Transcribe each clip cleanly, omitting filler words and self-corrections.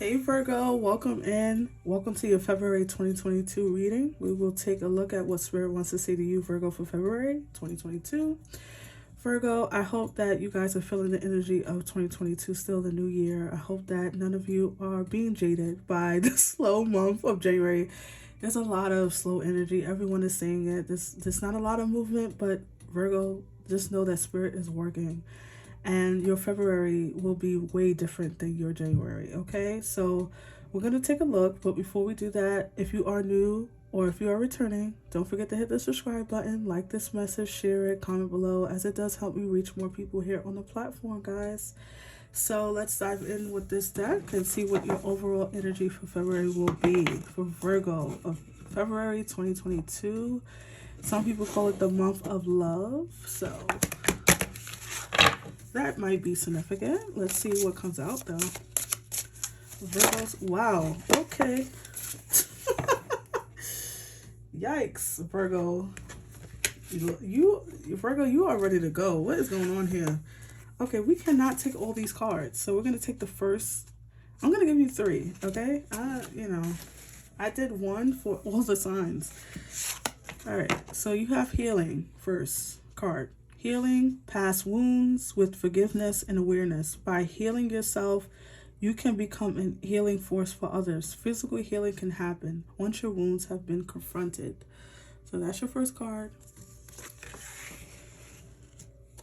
Hey Virgo, welcome in. Welcome to your February 2022 reading. We will take a look at what Spirit wants to say to you, Virgo, for February 2022. Virgo, I hope that you guys are feeling the energy of 2022, still the new year. I hope that none of you are being jaded by the slow month of January. There's a lot of slow energy. Everyone is saying it. There's not a lot of movement, but Virgo, just know that Spirit is working. And your February will be way different than your January, okay? So we're going to take a look, but before we do that, if you are new or if you are returning, don't forget to hit the subscribe button, like this message, share it, comment below, as it does help me reach more people here on the platform, guys. So let's dive in with this deck and see what your overall energy for February will be for Virgo of February 2022. Some people call it the month of love, so that might be significant. Let's see what comes out though. Virgos, wow, okay. Yikes, Virgo. Virgo, you are ready to go. What is going on here? Okay, we cannot take all these cards. So we're going to take the first. I'm going to give you 3, okay? I did 1 for all the signs. All right, so you have healing first card. Healing past wounds with forgiveness and awareness. By healing yourself, you can become a healing force for others. Physical healing can happen once your wounds have been confronted. So that's your first card.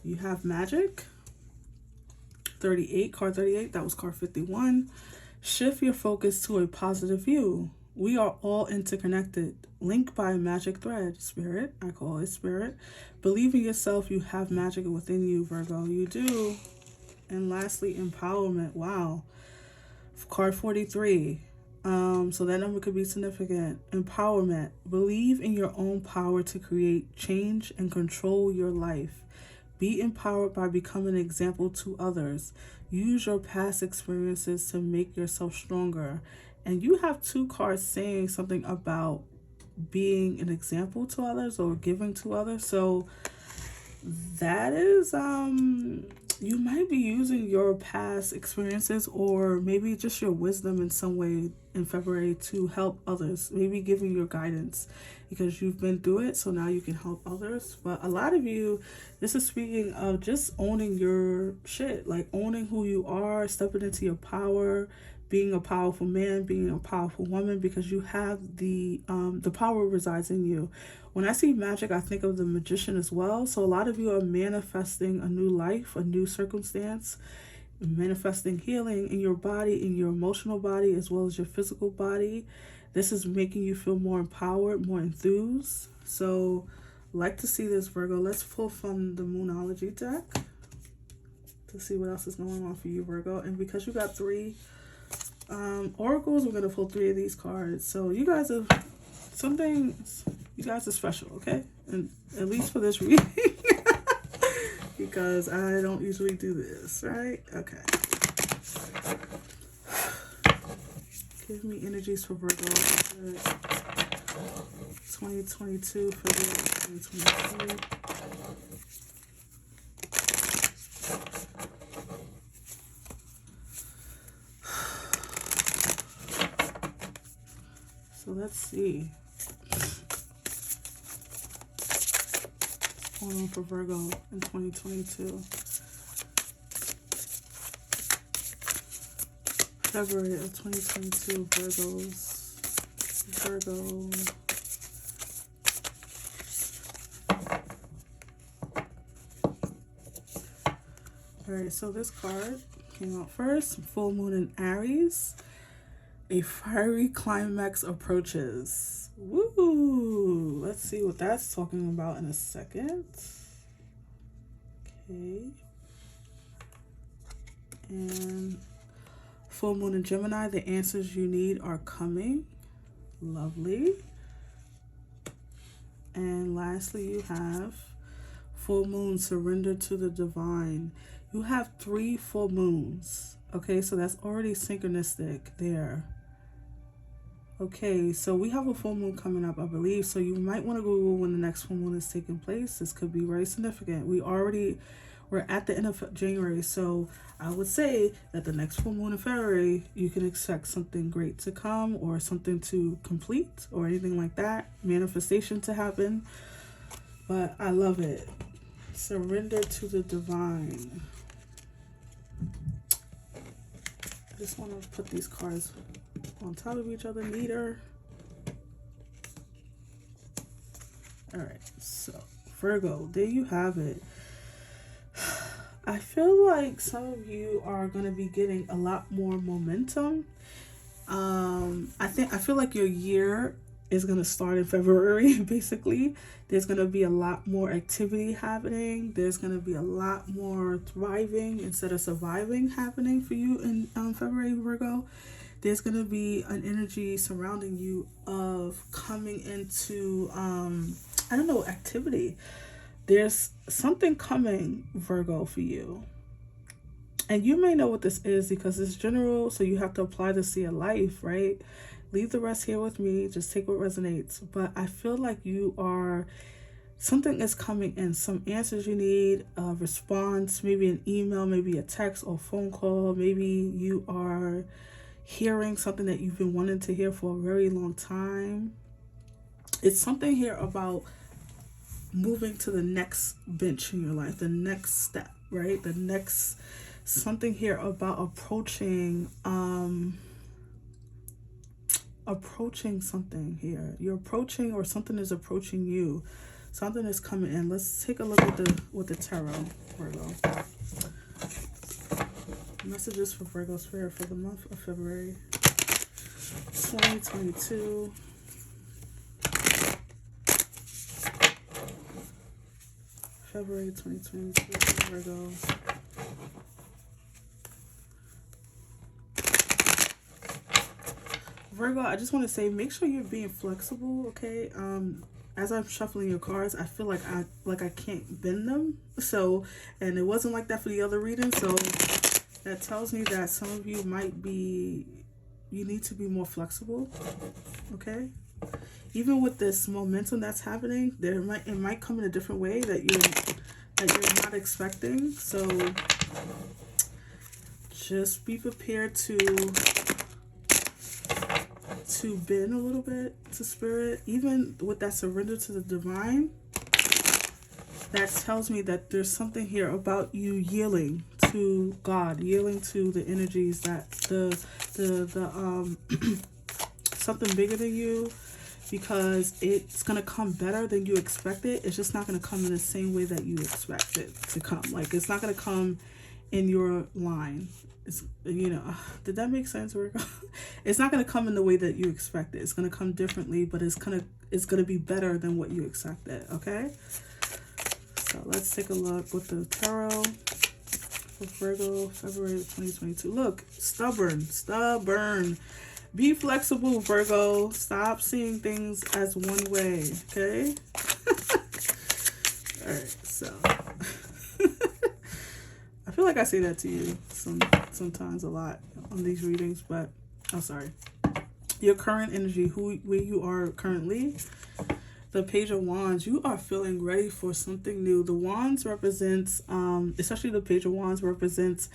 You have magic. 38, card 38, that was card 51. Shift your focus to a positive view. We are all interconnected, linked by a magic thread. Spirit, I call it Spirit. Believe in yourself, you have magic within you, Virgo. You do. And lastly, empowerment. Wow. Card 43. So that number could be significant. Empowerment. Believe in your own power to create change and control your life. Be empowered by becoming an example to others. Use your past experiences to make yourself stronger. And you have 2 cards saying something about being an example to others or giving to others. So that is, you might be using your past experiences or maybe just your wisdom in some way in February to help others, maybe giving your guidance because you've been through it, so now you can help others. But a lot of you, this is speaking of just owning your shit, like owning who you are, stepping into your power, being a powerful man, being a powerful woman, because you have the power resides in you. When I see magic, I think of the magician as well. So a lot of you are manifesting a new life, a new circumstance, manifesting healing in your body, in your emotional body, as well as your physical body. This is making you feel more empowered, more enthused. So like to see this, Virgo. Let's pull from the Moonology deck to see what else is going on for you, Virgo. And because you got 3 oracles, we're gonna pull 3 of these cards. So you guys are you guys are special, okay? And at least for this reading. Because I don't usually do this, right? Okay. Give me energies for Virgo. 2022, February 2022. So let's see. What's going on for Virgo in 2022? February of 2022, Virgo. Alright, so this card came out first. Full moon in Aries. A fiery climax approaches. Woo! Let's see what that's talking about in a second. Okay. And full moon in Gemini, the answers you need are coming. Lovely. And lastly, you have full moon, surrender to the divine. You have 3 full moons. Okay, so that's already synchronistic there. Okay, so we have a full moon coming up, I believe. So you might want to Google when the next full moon is taking place. This could be very significant. we're at the end of January, so I would say that the next full moon in February, you can expect something great to come, or something to complete, or anything like that, manifestation to happen. But I love it. Surrender to the divine. I just want to put these cards on top of each other neater. All right, so Virgo, there you have it. I feel like some of you are going to be getting a lot more momentum. I feel like your year is going to start in February. Basically, there's going to be a lot more activity happening. There's going to be a lot more thriving instead of surviving happening for you in February, Virgo. There's going to be an energy surrounding you of coming into activity. There's something coming, Virgo, for you. And you may know what this is because it's general, so you have to apply this to your life, right? Leave the rest here with me. Just take what resonates. But I feel like something is coming in. Some answers you need, a response, maybe an email, maybe a text or phone call. Maybe you are hearing something that you've been wanting to hear for a very long time. It's something here about moving to the next bench in your life, the next step, right? The next, something here about approaching something here. You're approaching, or something is approaching you. Something is coming in. Let's take a look at the tarot, Virgo. Messages for Virgo Spirit for the month of February 2022. February 2022, Virgo. Virgo, I just want to say, make sure you're being flexible, okay? As I'm shuffling your cards, I feel like I can't bend them. So, and it wasn't like that for the other reading. So that tells me that some of you you need to be more flexible, okay? Even with this momentum that's happening, it might come in a different way that you're not expecting. So just be prepared to bend a little bit to spirit. Even with that surrender to the divine, that tells me that there's something here about you yielding to God, yielding to the energies that the something bigger than you, because it's going to come better than you expected. It's just not going to come in the same way that you expect it to come. Like, it's not going to come in your line. It's, did that make sense, Virgo? It's not going to come in the way that you expect it. It's going to come differently, but it's going to be better than what you expected, okay? So let's take a look with the tarot for Virgo, February 2022. Look, stubborn. Be flexible, Virgo. Stop seeing things as one way, okay? All right, so I feel like I say that to you sometimes a lot on these readings, but I'm sorry. Your current energy, where you are currently, the Page of Wands, you are feeling ready for something new. The Wands represents, especially the Page of Wands represents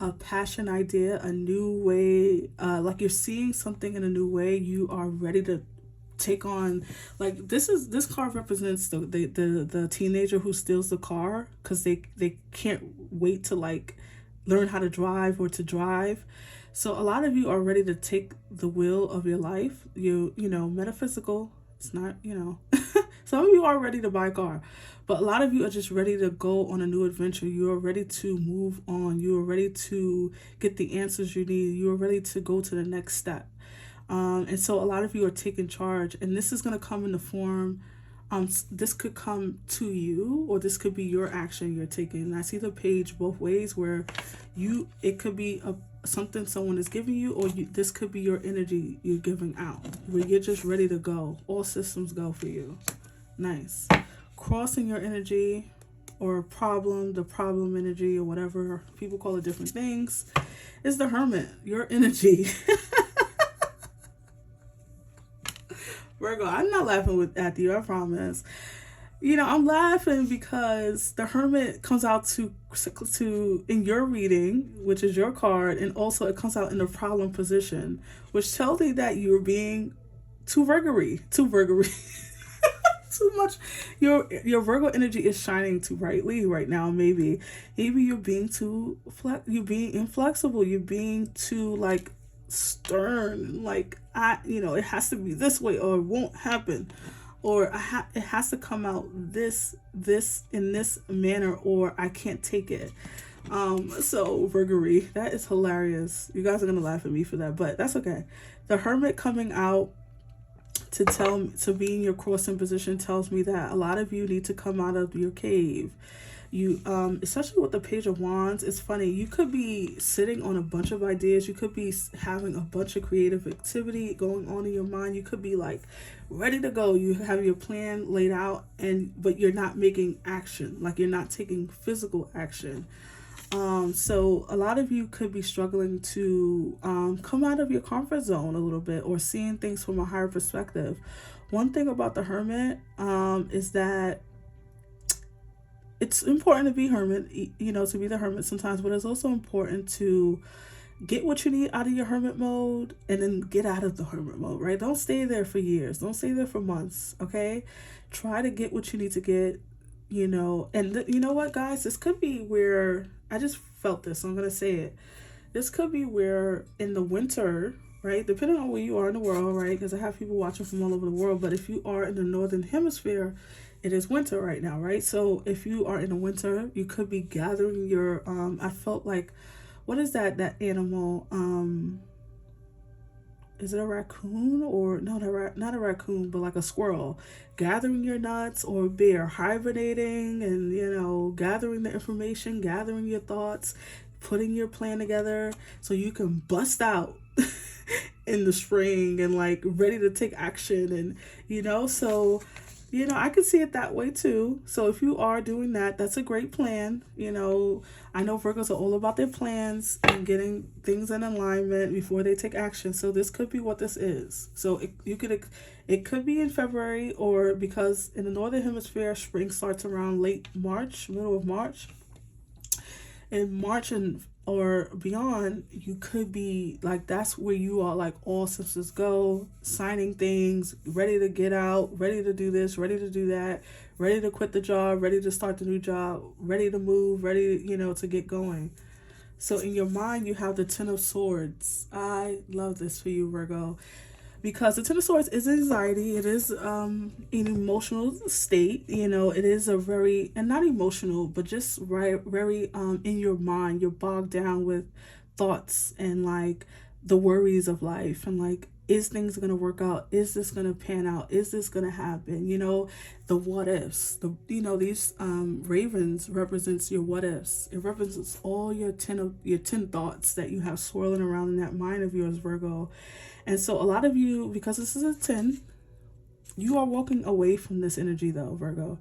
a passion idea, a new way, like you're seeing something in a new way. You are ready to take on, like, this card represents the teenager who steals the car because they can't wait to, like, learn how to drive or to drive. So a lot of you are ready to take the wheel of your life. You know, metaphysical. It's not, some of you are ready to buy a car, but a lot of you are just ready to go on a new adventure. You are ready to move on. You are ready to get the answers you need. You are ready to go to the next step. And so a lot of you are taking charge, and this is going to come in the form, this could come to you, or this could be your action you're taking. And I see the page both ways, where it could be something someone is giving you, or this could be your energy you're giving out, where you're just ready to go. All systems go for you. Nice. Crossing your energy, or the problem energy, or whatever people call it, different things, is the Hermit. Your energy. Virgo, I'm not laughing at you, I promise. I'm laughing because the Hermit comes out to in your reading, which is your card, and also it comes out in the problem position, which tells me that you're being too Virgo too much. Your Virgo energy is shining too brightly right now. Maybe you're being you're being inflexible. You're being too like stern. Like it has to be this way or it won't happen, or it has to come out this in this manner, or I can't take it. So Virgo, that is hilarious. You guys are gonna laugh at me for that, but that's okay. The Hermit coming out to be in your crossing position tells me that a lot of you need to come out of your cave. You especially with the Page of Wands, it's funny, you could be sitting on a bunch of ideas, you could be having a bunch of creative activity going on in your mind, you could be like ready to go, you have your plan laid out, but you're not making action, like you're not taking physical action. So a lot of you could be struggling to come out of your comfort zone a little bit, or seeing things from a higher perspective. One thing about the Hermit is that it's important to be hermit, to be the hermit sometimes, but it's also important to get what you need out of your hermit mode and then get out of the hermit mode, right? Don't stay there for years. Don't stay there for months, okay? Try to get what you need to get, and you know what, guys? This could be where, I just felt this, so I'm going to say it. This could be where in the winter, right? Depending on where you are in the world, right? Because I have people watching from all over the world, but if you are in the northern hemisphere, it is winter right now, right? So if you are in the winter, you could be gathering your, I felt like, what is that animal? Is it a raccoon or no, not a raccoon, but like a squirrel, gathering your nuts, or a bear hibernating and, gathering the information, gathering your thoughts, putting your plan together so you can bust out in the spring and like ready to take action. And, so I could see it that way too. So if you are doing that, that's a great plan. I know Virgos are all about their plans and getting things in alignment before they take action. So this could be what this is. So it could be in February, or because in the northern hemisphere, spring starts around late March, middle of March. In March or beyond, you could be like, that's where you are like all systems go, signing things, ready to get out, ready to do this, ready to do that, ready to quit the job, ready to start the new job, ready to move, ready, to get going. So in your mind, you have the Ten of Swords. I love this for you, Virgo, because the Ten of Swords is anxiety. It is an emotional state. It is a very, and not emotional, but just very in your mind. You're bogged down with thoughts and like the worries of life, and like, is things gonna work out? Is this gonna pan out? Is this gonna happen? The what ifs. These ravens represents your what ifs. It represents all your 10 thoughts that you have swirling around in that mind of yours, Virgo. And so a lot of you, because this is a 10, you are walking away from this energy though, Virgo.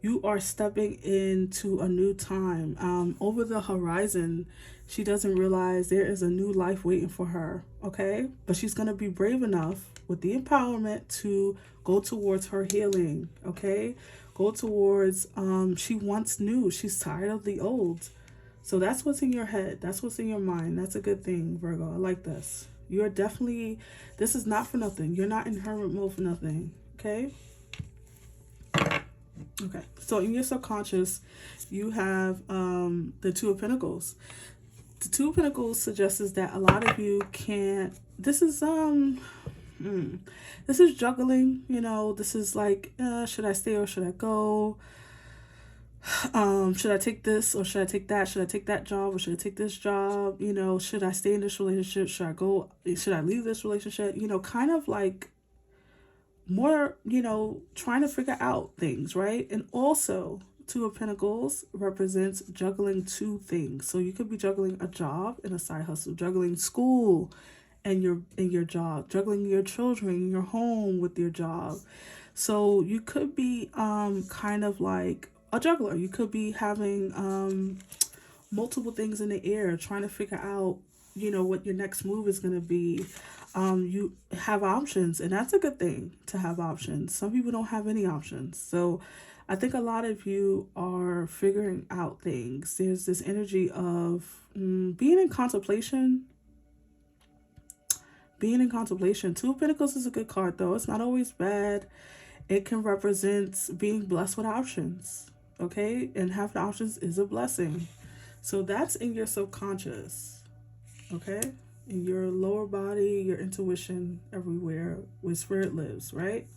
You are stepping into a new time. Over the horizon, she doesn't realize there is a new life waiting for her, okay? But she's going to be brave enough with the empowerment to go towards her healing, okay? Go towards, she wants new. She's tired of the old. So that's what's in your head. That's what's in your mind. That's a good thing, Virgo. I like this. You're definitely, this is not for nothing. You're not in hermit mode for nothing, okay? Okay, so in your subconscious, you have the Two of Pentacles. The Two of Pentacles suggests that a lot of you can't, this is juggling, this is like, should I stay or should I go? Should I take this or should I take that? Should I take that job or should I take this job? Should I stay in this relationship? Should I leave this relationship? Kind of like more, trying to figure out things, right? And also, Two of Pentacles represents juggling two things. So you could be juggling a job and a side hustle, juggling school and your job, juggling your children, your home with your job. So you could be kind of like a juggler. You could be having multiple things in the air, trying to figure out, what your next move is going to be. You have options, and that's a good thing to have options. Some people don't have any options. So I think a lot of you are figuring out things. There's this energy of being in contemplation. Being in contemplation. Two of Pentacles is a good card, though. It's not always bad. It can represent being blessed with options. Okay? And having options is a blessing. So that's in your subconscious. Okay? In your lower body, your intuition, everywhere where spirit lives, right?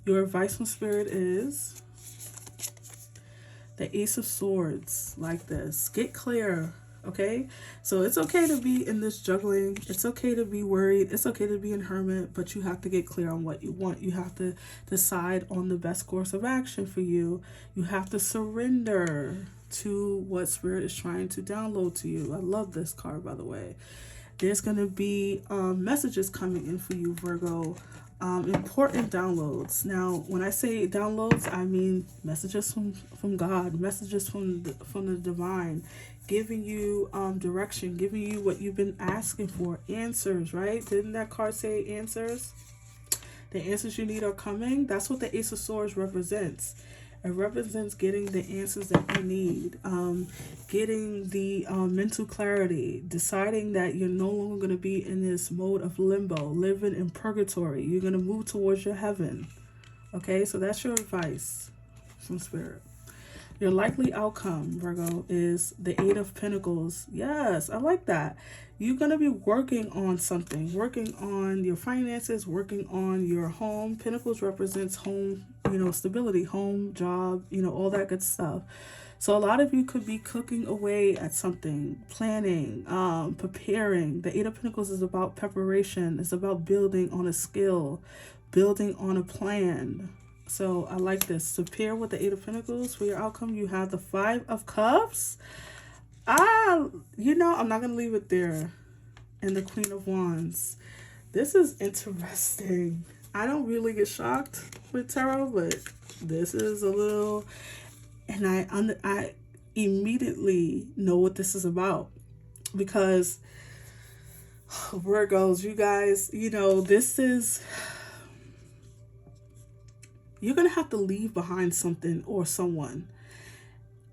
Your advice from spirit is the Ace of Swords, like this. Get clear, okay? So it's okay to be in this juggling. It's okay to be worried. It's okay to be in hermit, but you have to get clear on what you want. You have to decide on the best course of action for you. You have to surrender to what spirit is trying to download to you. I love this card, by the way. There's going to be messages coming in for you, Virgo. Important downloads. Now, when I say downloads, I mean messages from God, messages from the divine, giving you direction, giving you what you've been asking for, answers, right? Didn't that card say answers? The answers you need are coming. That's what the Ace of Swords represents. It represents getting the answers that you need, getting the mental clarity, deciding that you're no longer going to be in this mode of limbo, living in purgatory. You're going to move towards your heaven. Okay, so that's your advice from Spirit. Your likely outcome, Virgo, is the Eight of Pentacles. Yes, I like that. You're going to be working on something, working on your finances, working on your home. Pentacles represents home, stability, home, job, all that good stuff. So a lot of you could be cooking away at something, planning, preparing. The Eight of Pentacles is about preparation. It's about building on a skill, building on a plan. So I like this. To pair with the Eight of Pentacles for your outcome, you have the Five of Cups. I'm not going to leave it there. And the Queen of Wands. This is interesting. I don't really get shocked with tarot, but this is a little... And I immediately know what this is about. Because Virgos, you guys, this is... You're going to have to leave behind something or someone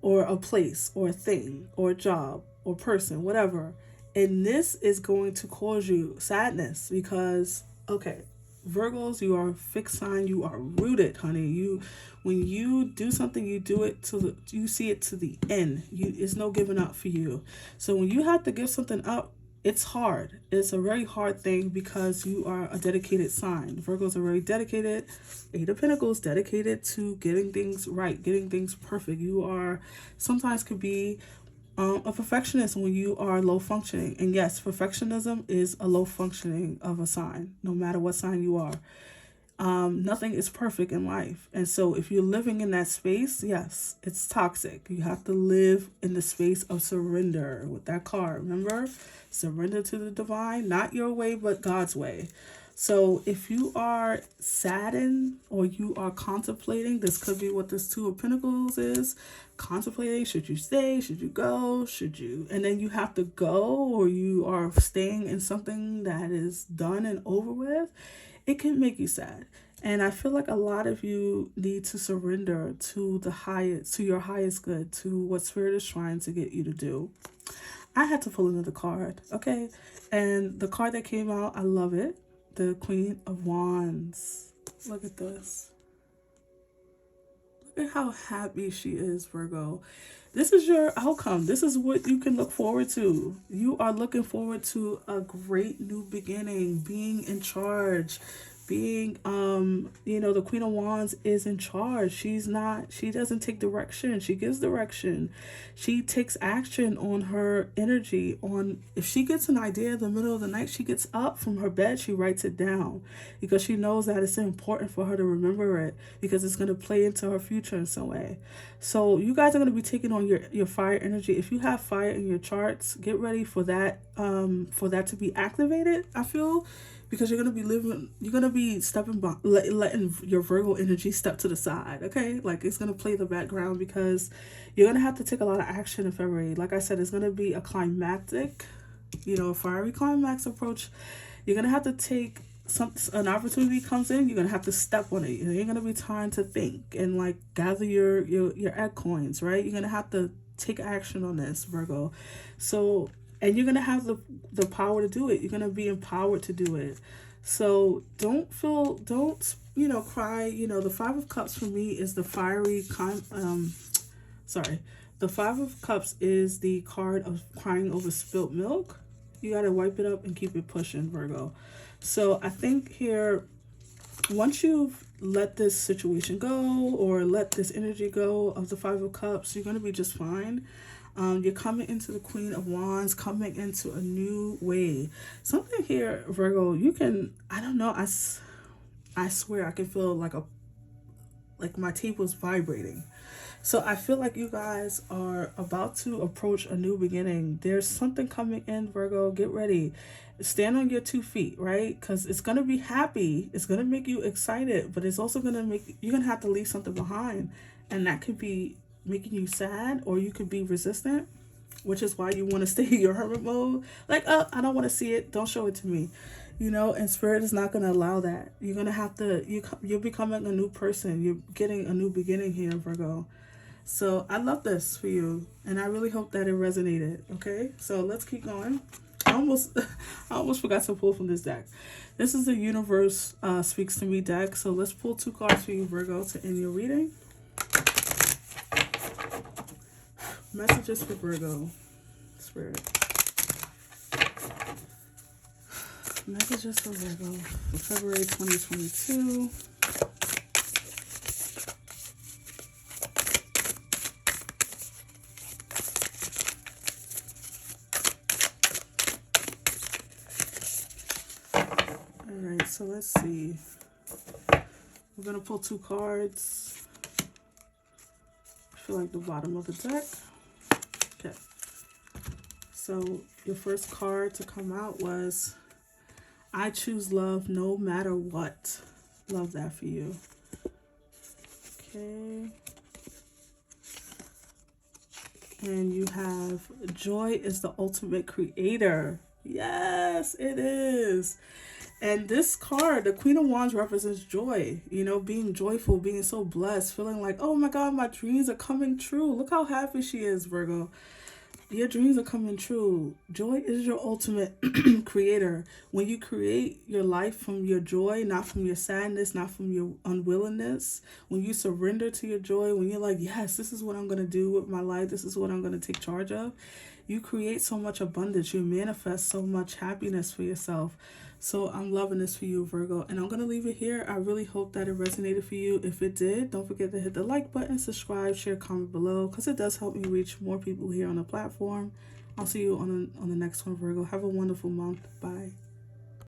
or a place or a thing or a job or person, whatever. And this is going to cause you sadness because, okay, Virgos, you are a fixed sign. You are rooted, honey. When you do something, you do it you see it to the end. It's no giving up for you. So when you have to give something up, it's hard. It's a very hard thing because you are a dedicated sign. Virgos are very dedicated. Eight of Pentacles, dedicated to getting things right, getting things perfect. You are sometimes could be a perfectionist when you are low functioning. And yes, perfectionism is a low functioning of a sign, no matter what sign you are. Nothing is perfect in life. And so if you're living in that space, yes, it's toxic. You have to live in the space of surrender with that card. Remember? Surrender to the divine, not your way, but God's way. So if you are saddened or you are contemplating, this could be what this Two of Pentacles is. Contemplating, should you stay? Should you go? Should you? And then you have to go, or you are staying in something that is done and over with. It can make you sad. And I feel like a lot of you need to surrender to your highest good, to what Spirit is trying to get you to do. I had to pull another card, okay? And the card that came out, I love it. The Queen of Wands. Look at this. Look at how happy she is, Virgo. This is your outcome. This is what you can look forward to. You are looking forward to a great new beginning, being in charge, being, the Queen of Wands is in charge. She doesn't take direction. She gives direction. She takes action on her energy. If she gets an idea in the middle of the night, she gets up from her bed, she writes it down because she knows that it's important for her to remember it because it's going to play into her future in some way. So you guys are going to be taking on your fire energy. If you have fire in your charts, get ready for that to be activated, I feel. Because you're going to be stepping by, letting your Virgo energy step to the side, okay? Like, it's going to play the background because you're going to have to take a lot of action in February. Like I said, it's going to be a climactic, fiery climax approach. You're going to have to take an opportunity comes in, you're gonna have to step on it. You ain't gonna be time to think and like gather your egg coins, right? You're gonna have to take action on this, Virgo. So, and you're gonna have the power to do it. You're gonna be empowered to do it. So don't cry. The Five of Cups for me is the fiery sorry. The Five of Cups is the card of crying over spilt milk. You got to wipe it up and keep it pushing, Virgo. So I think here, once you've let this situation go or let this energy go of the Five of Cups, you're going to be just fine. You're coming into the Queen of Wands, coming into a new way. Something here, Virgo, you can, I don't know, I swear I can feel like my teeth was vibrating. So I feel like you guys are about to approach a new beginning. There's something coming in, Virgo. Get ready. Stand on your 2 feet, right? Because it's going to be happy. It's going to make you excited, but it's also going to you're going to have to leave something behind. And that could be making you sad, or you could be resistant, which is why you want to stay in your hermit mode. Like, oh, I don't want to see it. Don't show it to me. And Spirit is not going to allow that. You're going to have to, you're becoming a new person. You're getting a new beginning here, Virgo. So I love this for you, and I really hope that it resonated. Okay, so let's keep going. I almost forgot to pull from this deck. This is the Universe Speaks to Me deck. So let's pull 2 cards for you, Virgo, to end your reading. Messages for Virgo, Spirit. Messages for Virgo for February 2022. Alright, so let's see. We're going to pull 2 cards. I feel like the bottom of the deck. Okay. So your first card to come out was I choose love no matter what. Love that for you. Okay. And you have joy is the ultimate creator. Yes, it is. And this card, the Queen of Wands, represents joy, being joyful, being so blessed, feeling like, oh my God, my dreams are coming true. Look how happy she is, Virgo. Your dreams are coming true. Joy is your ultimate creator. When you create your life from your joy, not from your sadness, not from your unwillingness, when you surrender to your joy, when you're like, yes, this is what I'm going to do with my life, this is what I'm going to take charge of, you create so much abundance. You manifest so much happiness for yourself. So I'm loving this for you, Virgo. And I'm going to leave it here. I really hope that it resonated for you. If it did, don't forget to hit the like button, subscribe, share, comment below, because it does help me reach more people here on the platform. I'll see you on the next one, Virgo. Have a wonderful month. Bye.